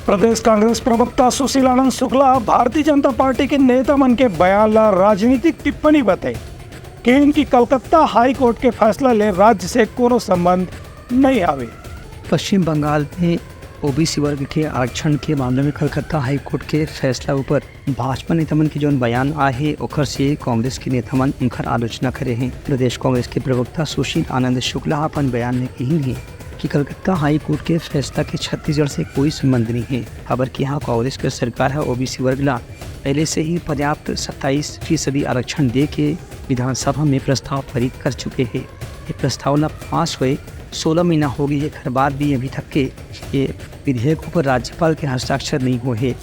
प्रदेश कांग्रेस प्रवक्ता सुशील आनंद शुक्ला भारतीय जनता पार्टी के नेता मन के बयान ला राजनीतिक टिप्पणी बताई कि इनकी कलकत्ता हाई कोर्ट के फैसला ले राज्य से कोनो संबंध नहीं आवे। पश्चिम बंगाल में ओबीसी वर्ग के आरक्षण के मामले में कलकत्ता हाई कोर्ट के फैसला ऊपर भाजपा नेतामन के जौन बयान आए ओखर से कांग्रेस के नेतामन उनकर आलोचना करे हैं। प्रदेश कांग्रेस के प्रवक्ता सुशील आनंद शुक्ला अपन बयान में कही है कि कलकत्ता हाई कोर्ट के फैसला के छत्तीसगढ़ से कोई संबंध नहीं है। खबर कि यहाँ कांग्रेस की सरकार है ओबीसी वर्ग ला पहले से ही पर्याप्त 27% आरक्षण दे के विधानसभा में प्रस्ताव पारित कर चुके हैं। ये प्रस्ताव न पास हुए 16 महीना हो गई है, घर बाद भी अभी तक के ये विधेयकों पर राज्यपाल के हस्ताक्षर नहीं हुए हैं।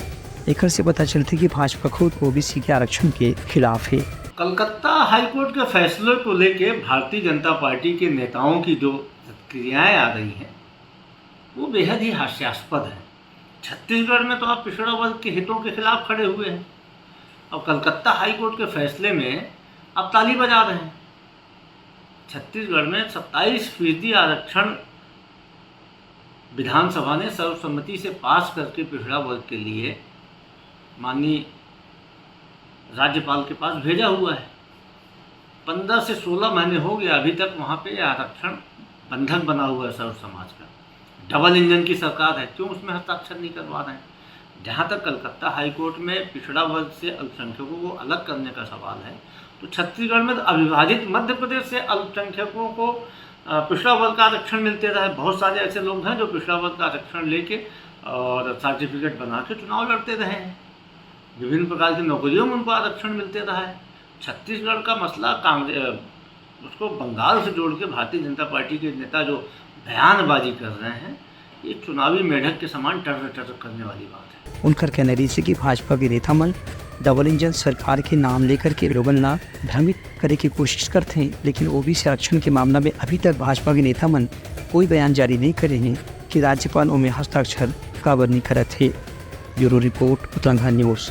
एक से पता चलती कि भाजपा खुद ओबीसी के आरक्षण के खिलाफ है। कलकत्ता हाईकोर्ट के फैसले को लेके भारतीय जनता पार्टी के नेताओं की जो प्रतिक्रियाएं आ रही हैं वो बेहद ही हास्यास्पद है। छत्तीसगढ़ में तो आप पिछड़ा वर्ग के हितों के खिलाफ खड़े हुए हैं और कलकत्ता हाईकोर्ट के फैसले में आप ताली बजा रहे हैं। छत्तीसगढ़ में 27% आरक्षण विधानसभा ने सर्वसम्मति से पास करके पिछड़ा वर्ग के लिए माननीय राज्यपाल के पास भेजा हुआ है। 15 से 16 महीने हो गए, अभी तक वहाँ पे आरक्षण बंधक बना हुआ है सर्व समाज का। डबल इंजन की सरकार है, क्यों उसमें हस्ताक्षर नहीं करवा रहे हैं? जहाँ तक कलकत्ता हाईकोर्ट में पिछड़ा वर्ग से अल्पसंख्यकों को अलग करने का सवाल है, तो छत्तीसगढ़ में अविभाजित मध्य प्रदेश से अल्पसंख्यकों को पिछड़ा वर्ग का आरक्षण मिलते रहा है। बहुत सारे ऐसे लोग हैं जो पिछड़ा वर्ग का आरक्षण लेके और सर्टिफिकेट बना के चुनाव लड़ते रहे हैं। विभिन्न प्रकार की नौकरियों में उनको आरक्षण मिलते रहा है। छत्तीसगढ़ का मसला कांग्रेस उसको बंगाल से जोड़ के भारतीय जनता पार्टी के नेता जो बयानबाजी कर रहे हैं, ये चुनावी मेढक के समान टर करने वाली बात है। उनका कहना है कि भाजपा के नेता मन डबल इंजन सरकार के नाम लेकर के लोगन ला भ्रमित करे की कोशिश करते हैं, लेकिन ओबीसी आरक्षण के मामला में अभी तक भाजपा के नेता मन कोई बयान जारी नहीं करे हैं कि राज्यपाल में हस्ताक्षर काबर नहीं करत है। Bureau report Uttarakhand news.